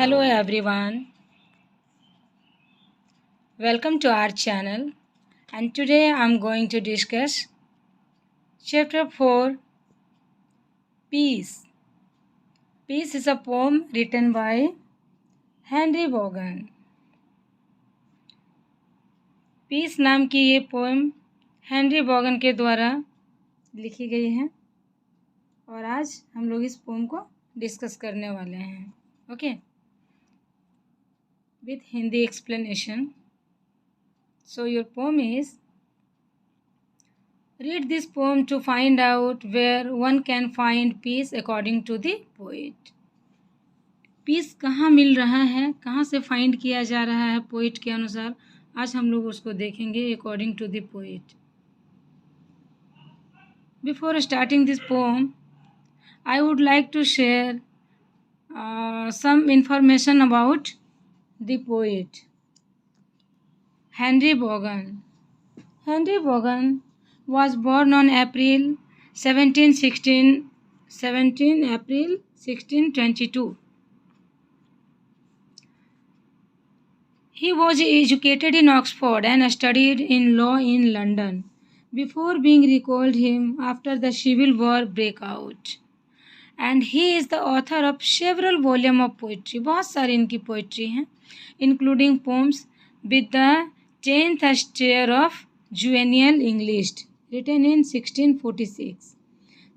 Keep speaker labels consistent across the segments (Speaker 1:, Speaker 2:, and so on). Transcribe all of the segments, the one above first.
Speaker 1: Hello everyone, welcome to our channel, and today I'm going to discuss chapter 4, Peace. Peace is a poem written by Henry Vaughan. Peace नाम की ये poem Henry Vaughan के द्वारा लिखी गई है और आज हम लोग इस पोएम को डिस्कस करने वाले हैं. Okay, with Hindi explanation. So your poem is: read this poem to find out where one can find peace according to the poet. Peace कहाँ मिल रहा है, कहाँ से फाइंड किया जा रहा है पोइट के अनुसार, आज हम लोग उसको देखेंगे according to the poet. Before starting this poem I would like to share some information about the poet Henry Vaughan. Henry Vaughan was born on April 1622. He was educated in Oxford and studied in law in London before being recalled him after the Civil War broke out. And he is the author of several volumes of poetry. बहुत सारी इनकी poetry हैं, including poems with the 10th Stair of Juvenile English, written in 1646.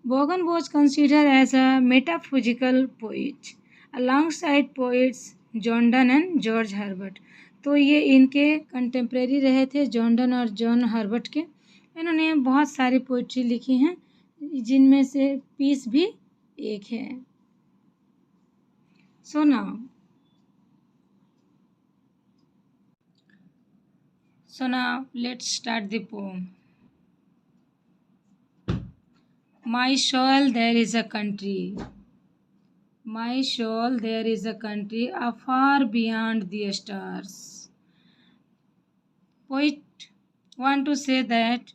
Speaker 1: Vaughan was considered as a metaphysical poet alongside poets John Donne and George Herbert. तो ये इनके contemporary रहे थे, John Donne और जॉन हर्बर्ट के. इन्होंने बहुत सारी पोइट्री लिखी हैं जिनमें से पीस भी एक है. So now let's start the poem. My soul, there is a country. My soul, there is a country afar beyond the stars. Poet want to say that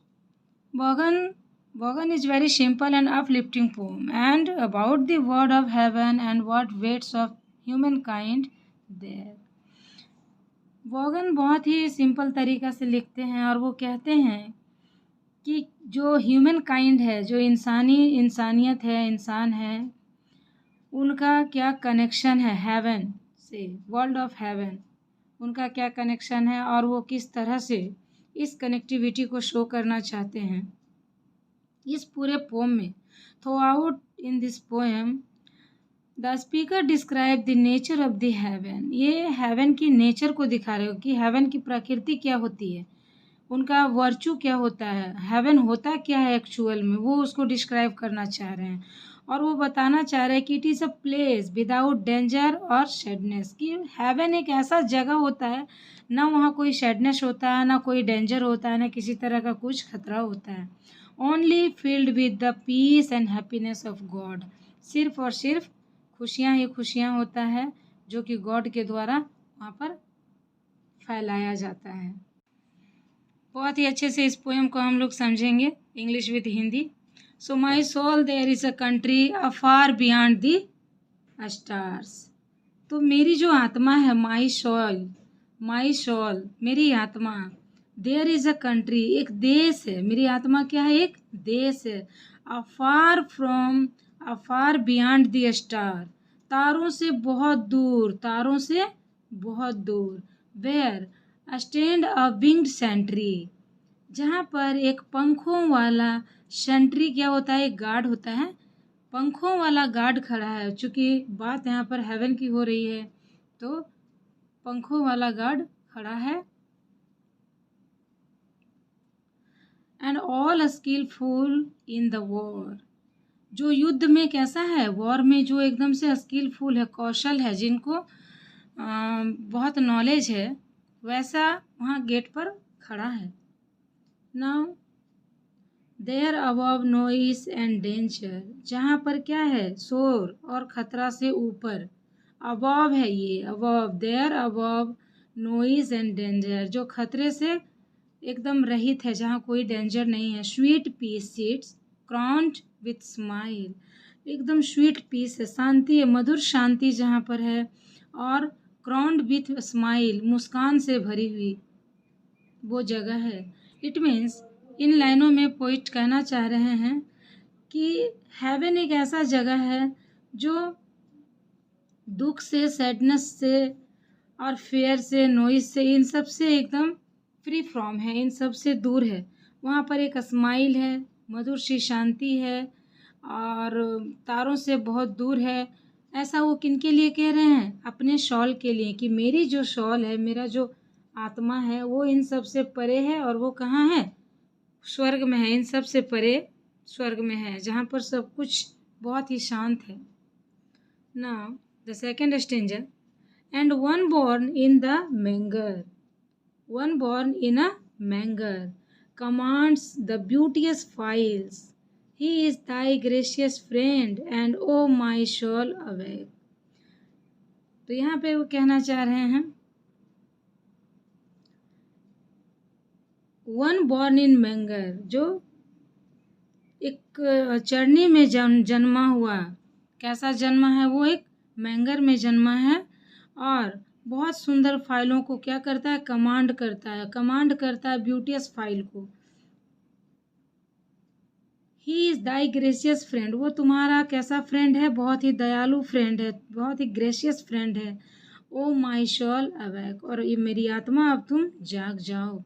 Speaker 1: Vaughan is very simple and uplifting poem and about the word of heaven and what waits of humankind there. Vaughan बहुत ही simple तरीका से लिखते हैं और वो कहते हैं कि जो ह्यूमन काइंड है, जो इंसानियत है, इंसान है, उनका क्या कनेक्शन है हेवन से, वर्ल्ड ऑफ हेवन, उनका क्या कनेक्शन है और वो किस तरह से इस कनेक्टिविटी को शो करना चाहते हैं इस पूरे पोम में. Through out in this poem the speaker describe the nature of the haven. ये हेवन की नेचर को दिखा रहे हो कि हेवन की प्रकृति क्या होती है, उनका वर्चू क्या होता है, हेवन होता क्या है एक्चुअल में, वो उसको डिस्क्राइब करना चाह रहे हैं. और वो बताना चाह रहे हैं कि it is a place without danger और सैडनेस. कि हेवन एक ऐसा जगह होता है, ना वहाँ कोई सैडनेस होता है, ना कोई डेंजर होता है, ना किसी तरह का कुछ खतरा होता है. Only field with the peace and happiness of God. सिर्फ और सिर्फ खुशियाँ ही खुशियाँ होता है जो कि गॉड के द्वारा वहाँ पर फैलाया जाता है. बहुत ही अच्छे से इस पोएम को हम लोग समझेंगे English with Hindi. So my soul, there is a country afar beyond the stars. तो मेरी जो आत्मा है, माई सोल, मेरी आत्मा, देयर इज़ अ कंट्री, एक देश है. मेरी आत्मा क्या है? एक देश है. अफार बियॉन्ड द स्टार, तारों से बहुत दूर, तारों से बहुत दूर. Where stand a winged sentry, जहाँ पर एक पंखों वाला सेंट्री क्या होता है? एक गार्ड होता है, पंखों वाला गार्ड खड़ा है. चूँकि बात यहाँ पर हेवन की हो रही है तो पंखों वाला गार्ड खड़ा है. And all skilful in the war, जो युद्ध में कैसा है, वॉर में जो एकदम से स्किलफुल है, कौशल है, जिनको बहुत नॉलेज है, वैसा वहाँ गेट पर खड़ा है. Now there above noise and danger, जहाँ पर क्या है? शोर और खतरा से ऊपर. अबव है ये, above, there above noise and danger, जो खतरे से एकदम रहित है, जहाँ कोई डेंजर नहीं है. Sweet peace sits crowned with smile, एकदम स्वीट पीस है, शांति है, मधुर शांति जहाँ पर है, और क्राउन्ड विथ स्माइल, मुस्कान से भरी हुई वो जगह है। इट मीन्स इन लाइनों में पोइट कहना चाह रहे हैं कि हेवन एक ऐसा जगह है जो दुख से, सैडनेस से और फेयर से, नॉइज से, इन सब से एकदम फ्री फ्रॉम है, इन सब से दूर है। वहाँ पर एक स्माइल है, मधुर सी शांति है, और तारों से बहुत दूर है। ऐसा वो किनके लिए कह रहे हैं? अपने शॉल के लिए, कि मेरी जो शॉल है, मेरा जो आत्मा है, वो इन सब से परे है, और वो कहाँ है? स्वर्ग में है, इन सब से परे स्वर्ग में है, जहाँ पर सब कुछ बहुत ही शांत है। Now the second stanza, and one born in the manger, one born in a manger, commands the beauteous files. He is thy gracious friend, and oh my soul awake. तो यहाँ पे वो कहना चाह रहे हैं, वन बॉर्न इन मैंगर, जो एक चरनी में जन्मा हुआ, कैसा जन्मा है? वो एक मैंगर में जन्मा है, और बहुत सुंदर फाइलों को क्या करता है? कमांड करता है, कमांड करता है ब्यूटियस फाइल को। He is thy gracious friend, वो तुम्हारा कैसा फ्रेंड है? बहुत ही दयालु फ्रेंड है, बहुत ही ग्रेसियस फ्रेंड है। ओ माई शॉल अवैक, और ये मेरी आत्मा, अब तुम जाग जाओ।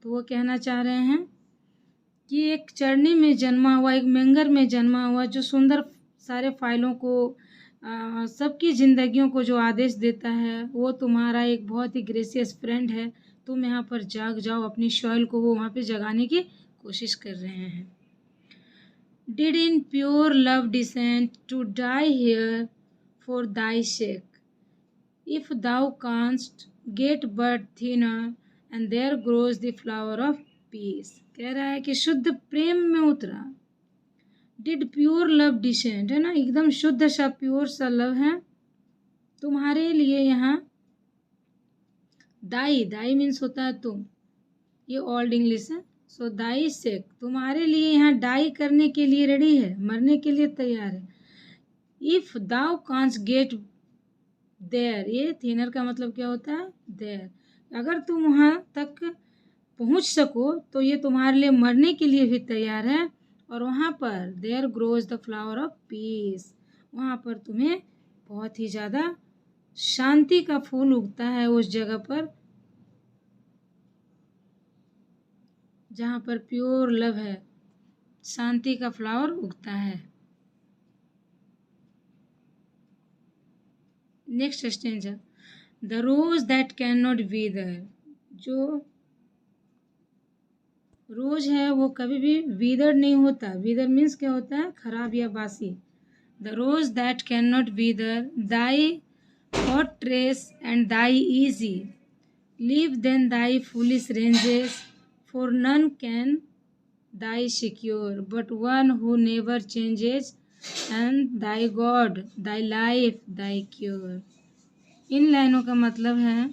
Speaker 1: तो वो कहना चाह रहे हैं कि एक चरनी में जन्मा हुआ, एक मैंगर में जन्मा हुआ, जो सुंदर सारे फाइलों को, सबकी ज़िंदगियों को जो आदेश देता है, वो तुम्हारा एक बहुत ही ग्रेसियस फ्रेंड है। तुम यहाँ पर जाग जाओ, अपनी शॉल को वो वहाँ पे जगाने की कोशिश कर रहे हैं। Did in pure love descend to die here for thy sake? If thou canst get but thinner, and there grows the flower of peace. कह रहा है कि शुद्ध प्रेम में उतरा। Did pure love descend, है ना, एकदम शुद्ध सा प्योर सा लव है तुम्हारे लिए यहाँ। दाई, दाई मीन्स होता है तुम, ये ओल्ड इंग्लिश है। सो दाई सेक, तुम्हारे लिए यहाँ डाई करने के लिए रेडी है, मरने के लिए तैयार है। If thou canst get there, ये थिनर का मतलब क्या होता है? देयर, अगर तुम वहाँ तक पहुँच सको तो ये तुम्हारे लिए मरने के लिए भी तैयार है। और वहाँ पर there grows the flower of peace, वहाँ पर तुम्हें बहुत ही ज़्यादा शांति का फूल उगता है, उस जगह पर जहाँ पर प्योर लव है, शांति का फ्लावर उगता है। Next stanza, the rose that can not wither, जो रोज है वो कभी भी विदर नहीं होता। विदर मीन्स क्या होता है? खराब या बासी। The rose that can not wither, thy fortress and thy easy, leave then thy foolish ranges, for none can thy secure, but one who never changes, and thy God, thy life, thy cure. इन लाइनों का मतलब है,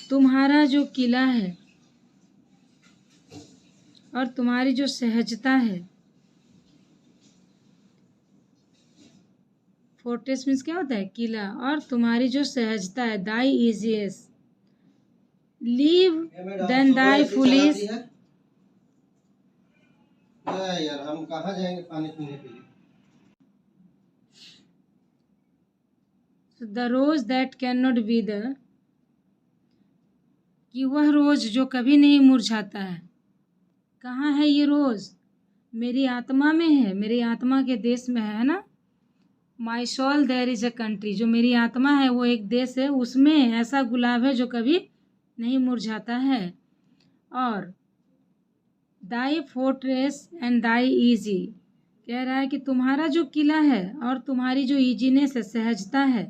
Speaker 1: तुम्हारा जो किला है और तुम्हारी जो सहजता है, फोर्ट्रेस मीन्स क्या होता है? किला, और तुम्हारी जो सहजता है, thy ease, leave then thy foolish, यार हम कहाँ जाएंगे पानी पीने के लिए। The rose that can not wither, कि वह रोज जो कभी नहीं मुरझाता है। कहाँ है ये रोज? मेरी आत्मा में है, मेरी आत्मा के देश में है ना। My soul there is a country, जो मेरी आत्मा है वो एक देश है, उसमें ऐसा गुलाब है जो कभी नहीं मुरझाता है। और दाई फोर्ट्रेस एंड दाई ईजी, कह रहा है कि तुम्हारा जो किला है और तुम्हारी जो ईजीनेस है, सहजता है।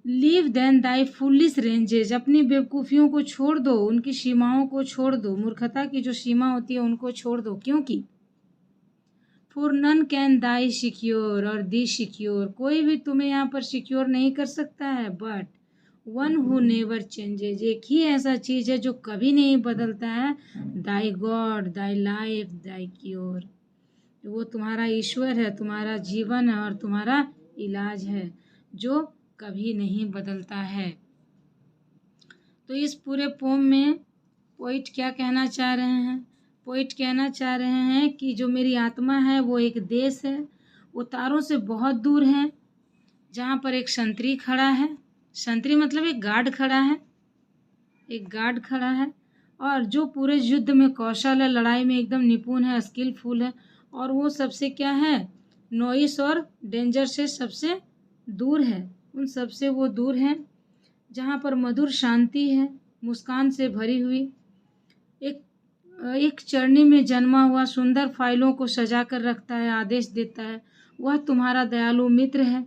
Speaker 1: Leave then thy police ranges, अपनी बेवकूफ़ियों को छोड़ दो, उनकी सीमाओं को छोड़ दो, मूर्खता की जो सीमा होती है उनको छोड़ दो, क्योंकि for none can thy secure और दी सिक्योर, कोई भी तुम्हें यहाँ पर सिक्योर नहीं कर सकता है। But one who never changes, एक ही ऐसा चीज़ है जो कभी नहीं बदलता है, दाई गॉड, दाई लाइफ, दाई क्योर, वो तुम्हारा ईश्वर है, तुम्हारा जीवन है और तुम्हारा इलाज है जो कभी नहीं बदलता है। तो इस पूरे पोम में पोइट क्या कहना चाह रहे हैं? पोइट कहना चाह रहे हैं कि जो मेरी आत्मा है वो एक देश है, वो तारों से बहुत दूर है, जहाँ पर एक संतरी खड़ा है। संतरी मतलब एक गार्ड खड़ा है, एक गार्ड खड़ा है, और जो पूरे युद्ध में कौशल है, लड़ाई में एकदम निपुण है, स्किलफुल है, और वो सबसे क्या है, नॉइस और डेंजर से सबसे दूर है, उन सबसे वो दूर है, जहाँ पर मधुर शांति है, मुस्कान से भरी हुई। एक एक चरनी में जन्मा हुआ सुंदर फाइलों को सजा कर रखता है, आदेश देता है। वह तुम्हारा दयालु मित्र है।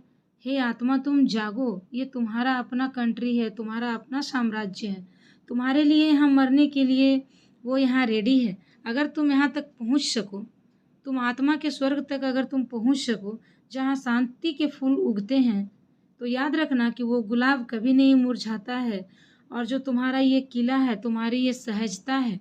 Speaker 1: हे आत्मा, तुम जागो, ये तुम्हारा अपना कंट्री है, तुम्हारा अपना साम्राज्य है। तुम्हारे लिए यहाँ मरने के लिए वो यहाँ रेडी है। अगर तुम यहाँ तक पहुँच सको, तुम आत्मा के स्वर्ग तक अगर तुम पहुँच सको, जहाँ शांति के फूल उगते हैं, तो याद रखना कि वो गुलाब कभी नहीं मुरझाता है। और जो तुम्हारा ये किला है, तुम्हारी ये सहजता है,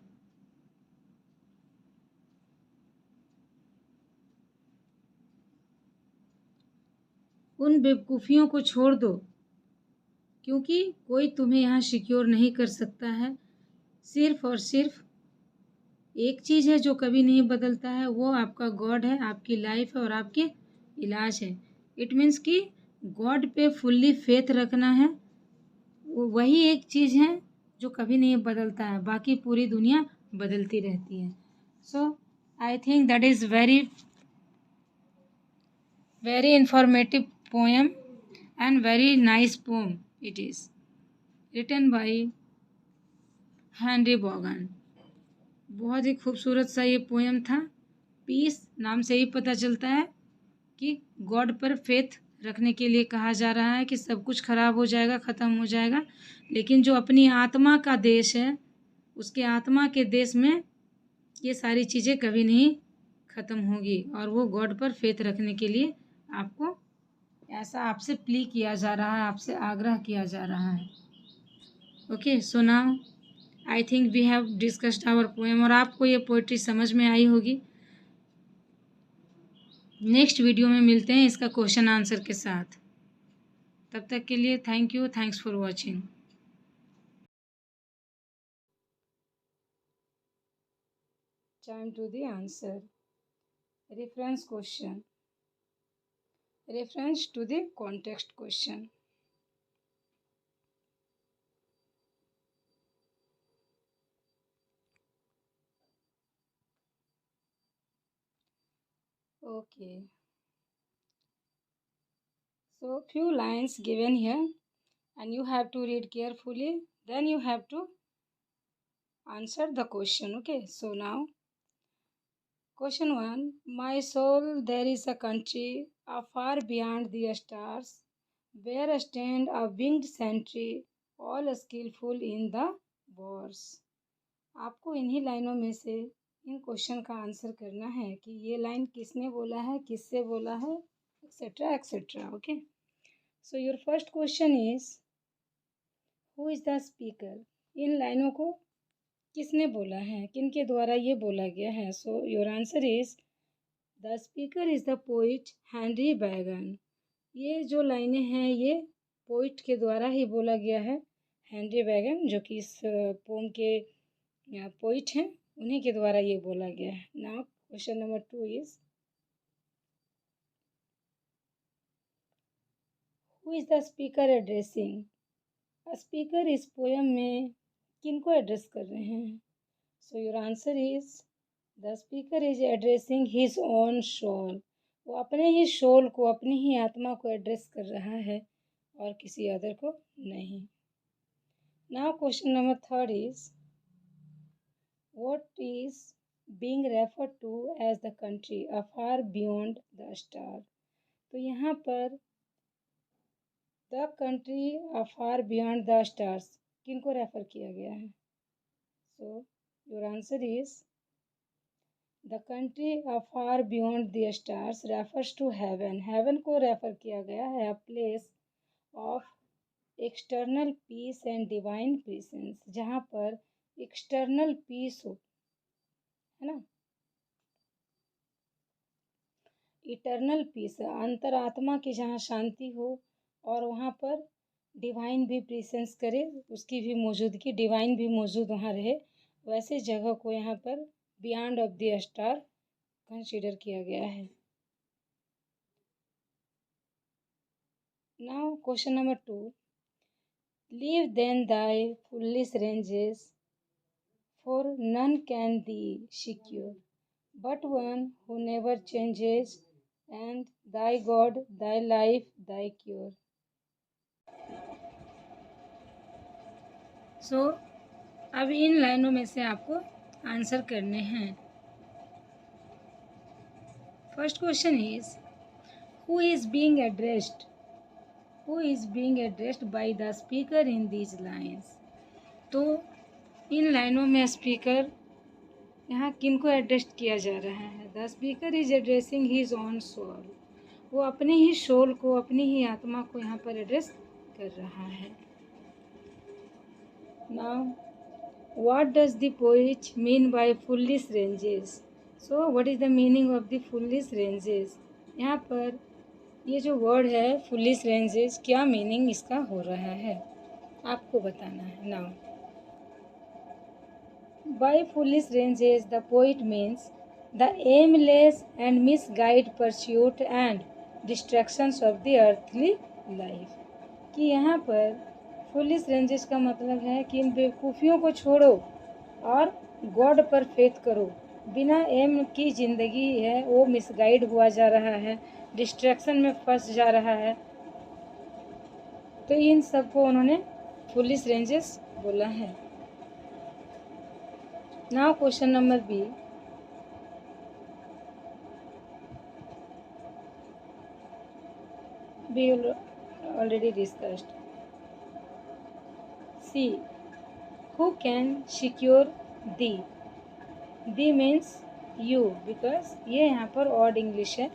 Speaker 1: उन बेवकूफ़ियों को छोड़ दो, क्योंकि कोई तुम्हें यहाँ सिक्योर नहीं कर सकता है। सिर्फ और सिर्फ एक चीज़ है जो कभी नहीं बदलता है, वो आपका गॉड है, आपकी लाइफ है और आपके इलाज है। इट मीन्स कि गॉड पे फुल्ली फेथ रखना है। वही एक चीज़ है जो कभी नहीं बदलता है, बाकी पूरी दुनिया बदलती रहती है। So I think that is very very informative poem and very nice poem it is, written by Henry बॉगन। बहुत ही खूबसूरत सा ये पोएम था। पीस नाम से ही पता चलता है कि गॉड पर फेथ रखने के लिए कहा जा रहा है कि सब कुछ खराब हो जाएगा, ख़त्म हो जाएगा, लेकिन जो अपनी आत्मा का देश है, उसके आत्मा के देश में ये सारी चीज़ें कभी नहीं ख़त्म होगी। और वो गॉड पर फेथ रखने के लिए आपको ऐसा आपसे प्ली किया जा रहा है, आपसे आग्रह किया जा रहा है। Okay, so now I think we have discussed our poem, और आपको ये पोइट्री समझ में आई होगी। नेक्स्ट वीडियो में मिलते हैं इसका क्वेश्चन आंसर के साथ। तब तक के लिए thank you, thanks for watching. Time to the answer. Reference question, reference to the context question. Okay, so few lines given here and you have to read carefully, then you have to answer the question. Okay, so now question 1. My soul, there is a country far beyond the stars, where stand a winged sentry, all skillful in the wars. आपको इन्हीं लाइनों में से इन question का answer करना है कि ये लाइन किसने बोला है, किससे बोला है, etcetera etcetera. Okay, so your first question is who is the speaker. इन लाइनों को किसने बोला है, किनके द्वारा ये बोला गया है। So your answer is the speaker is the poet Henry बैगन। ये जो लाइनें हैं ये पोइट के द्वारा ही बोला गया है, हेनरी बैगन जो कि इस पोम के पोइट हैं, उन्हीं के द्वारा ये बोला गया है। Now question number 2 is who is the speaker addressing. Speaker इस पोयम में किनको एड्रेस कर रहे हैं। So your answer is the speaker is addressing his own soul. वो अपने ही सोल को, अपनी ही आत्मा को एड्रेस कर रहा है और किसी अदर को नहीं। Now question number 3 is what is being referred to as the country afar beyond the star. तो यहाँ पर the country afar beyond the stars किनको रेफर किया गया है। So your answer is the country afar beyond the stars refers to heaven. Heaven को refer किया गया है, a place of external peace and divine presence, जहाँ पर एक्सटर्नल पीस हो, है ना, इटर्नल पीस, अंतरात्मा की जहाँ शांति हो और वहाँ पर डिवाइन भी प्रेजेंस करे, उसकी भी मौजूदगी, डिवाइन भी मौजूद वहाँ रहे, वैसे जगह को यहाँ पर beyond of the star consider किया गया है। Now question number 2, leave then thy foolish ranges, for none can thee secure, but one who never changes, and thy God, thy life, thy cure. सो अब इन लाइनों में से आपको आंसर करने हैं। First question is, who is being addressed, who is being addressed by the speaker in these lines. तो इन लाइनों में स्पीकर यहाँ किन को एड्रेस किया जा रहा है? The speaker is addressing his own soul, वो अपने ही सोल को, अपनी ही आत्मा को यहाँ पर एड्रेस कर रहा है। Now what does the poet mean by foolish ranges? So what is the meaning of the foolish ranges? यहाँ पर ये जो वर्ड है फुलिश रेंजेस, क्या मीनिंग इसका हो रहा है आपको बताना है। Now by foolish ranges, the poet means the aimless and misguided pursuit and distractions of the earthly life। कि यहाँ पर foolish ranges का मतलब है कि इन बेवकूफ़ियों को छोड़ो और गॉड पर फेथ करो। बिना एम की ज़िंदगी है वो मिसगाइड हुआ जा रहा है, डिस्ट्रैक्शन में फंस जा रहा है। तो इन सब को उन्होंने foolish ranges बोला है। Now question number B, we already discussed. C, who can secure thee? Thee means you, because ये यहाँ पर ऑड इंग्लिश है,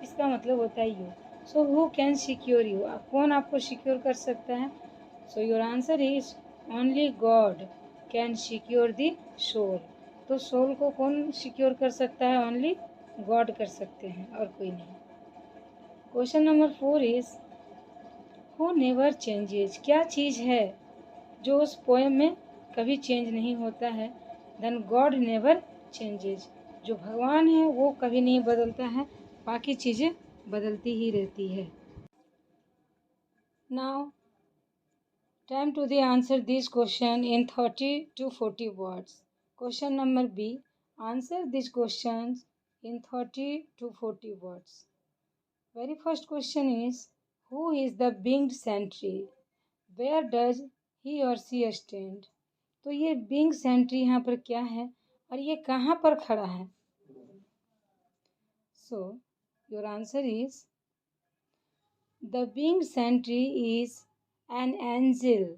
Speaker 1: इसका मतलब होता है you. So who can secure you? कौन आपको सिक्योर कर सकता है? So your answer is only God can secure the soul. तो सोल को कौन सिक्योर कर सकता है? ओनली गॉड कर सकते हैं और कोई नहीं। Question number 4 is, who never changes? क्या चीज़ है जो उस पोएम में कभी चेंज नहीं होता है? देन गॉड नेवर चेंजेज, जो भगवान है वो कभी नहीं बदलता है, बाकी चीज़ें बदलती ही रहती है। Now time to the answer this question in 30 to 40 words. Question number B, answer this question in 30 to 40 words. Very first question is, who is the winged sentry? Where does he और सी stand? तो ये Bing Sentry यहाँ पर क्या है और ये कहाँ पर खड़ा है? So your answer is, the बिंग sentry is an angel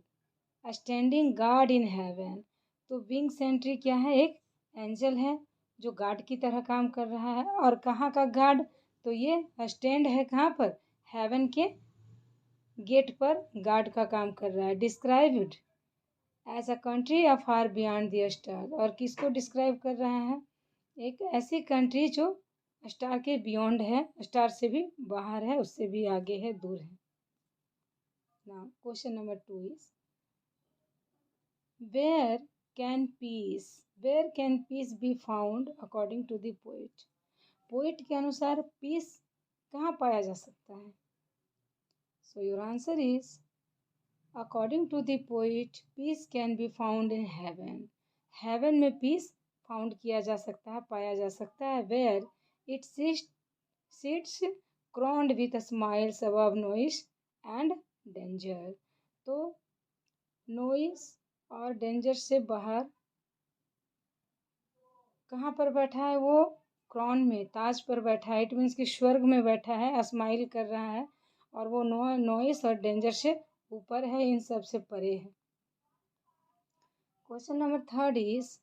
Speaker 1: standing guard in heaven. तो बिंग सेंट्री क्या है? एक एंजल है जो गार्ड की तरह काम कर रहा है। और कहाँ का गार्ड? तो ये स्टैंड है कहाँ पर? हेवन के गेट पर गार्ड का काम कर रहा है। Described as a country afar beyond the star. और किसको डिस्क्राइब कर रहा है? एक ऐसी कंट्री जो स्टार के बियॉन्ड है, स्टार से भी बाहर है, उससे भी आगे है, दूर है। Now question number 2 is, where can peace, where can peace be found according to the poet? Poet के अनुसार पीस कहाँ पाया जा सकता है? So your answer is, according to the poet peace can be found in heaven. Heaven में peace found किया जा सकता है, पाया जा सकता है। Where it sits crowned with smiles above noise and danger. तो नॉइस और डेंजर से बाहर कहाँ पर बैठा है वो? क्राउन में, ताज पर बैठा है। इट मीन्स कि स्वर्ग में बैठा है, स्माइल कर रहा है, और वो नॉइस और डेंजर से ऊपर है, इन सब से परे है। Question number 3 is,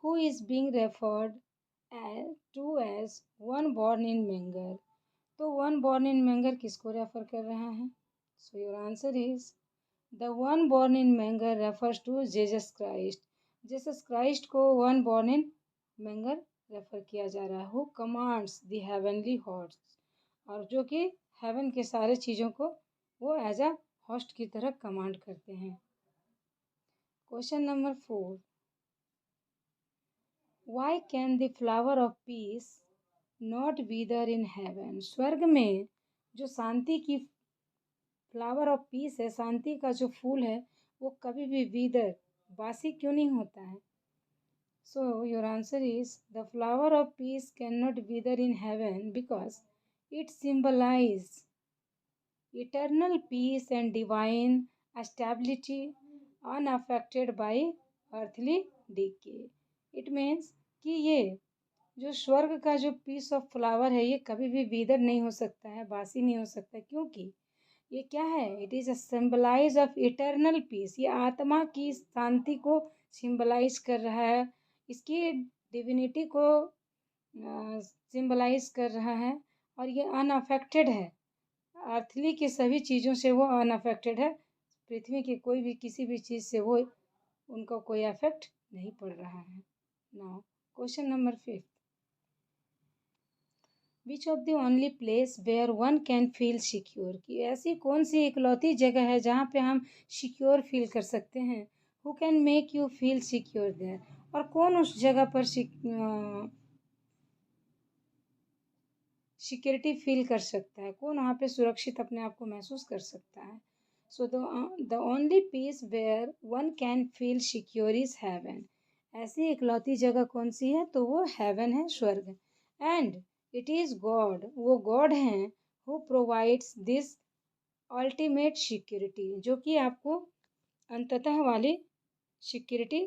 Speaker 1: who is being referred to as one born in manger? तो वन बॉर्न इन मैंगर किसको रेफर कर रहा है? So your answer is, the one born in manger refers to Jesus Christ. Jesus Christ को one born in manger refer किया जा रहा है। हु कमांड्स द हेवनली हॉर्स, और जो कि हेवन के सारे चीज़ों को वो एज अ होस्ट की तरह कमांड करते हैं। Question number 4, why can the flower of peace not wither in heaven. स्वर्ग में जो शांति की फ्लावर ऑफ पीस है, शांति का जो फूल है, वो कभी भी विदर बासी क्यों नहीं होता है? So your answer is the flower of peace cannot wither in heaven because it symbolizes eternal peace and divine stability unaffected by earthly decay. It means कि ये जो स्वर्ग का जो पीस ऑफ फ्लावर है, ये कभी भी विदर नहीं हो सकता है, बासी नहीं हो सकता, क्योंकि ये क्या है? It is a symbolize of eternal peace. ये आत्मा की शांति को सिंबलाइज कर रहा है, इसकी डिविनिटी को सिंबलाइज कर रहा है, और ये अनअफेक्टेड है। अर्थली की सभी चीज़ों से वो अनअफेक्टेड है। पृथ्वी की कोई भी किसी भी चीज़ से वो उनको कोई अफेक्ट नहीं पड़ रहा है। Now question number 5, which of the only place where one can feel secure. कि ऐसी कौन सी इकलौती जगह है जहाँ पे हम सिक्योर फील कर सकते हैं? Who can make you feel secure there. और कौन उस जगह पर सिक्योरिटी फील कर सकता है? कौन वहाँ पे सुरक्षित अपने आप को महसूस कर सकता है? So the only peace where one can feel secure is heaven. ऐसी इकलौती जगह कौन सी है? तो वो हेवन है, स्वर्ग। एंड इट इज़ गॉड, वो गॉड हैं who provides this ultimate security, जो कि आपको अंततः वाली सिक्योरिटी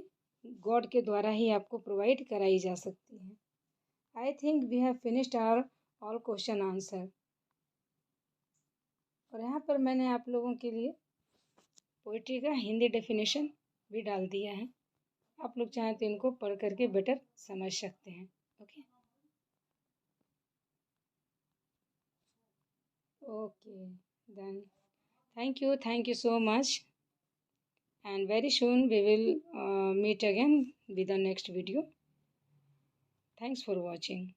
Speaker 1: गॉड के द्वारा ही आपको प्रोवाइड कराई जा सकती है। I think we have finished our all question answer. और यहाँ पर मैंने आप लोगों के लिए पोइट्री का हिंदी डेफिनेशन भी डाल दिया है। आप लोग चाहें तो इनको पढ़ करके बेटर समझ सकते हैं। Okay okay then thank you so much, and very soon we will meet again with the next video. Thanks for watching.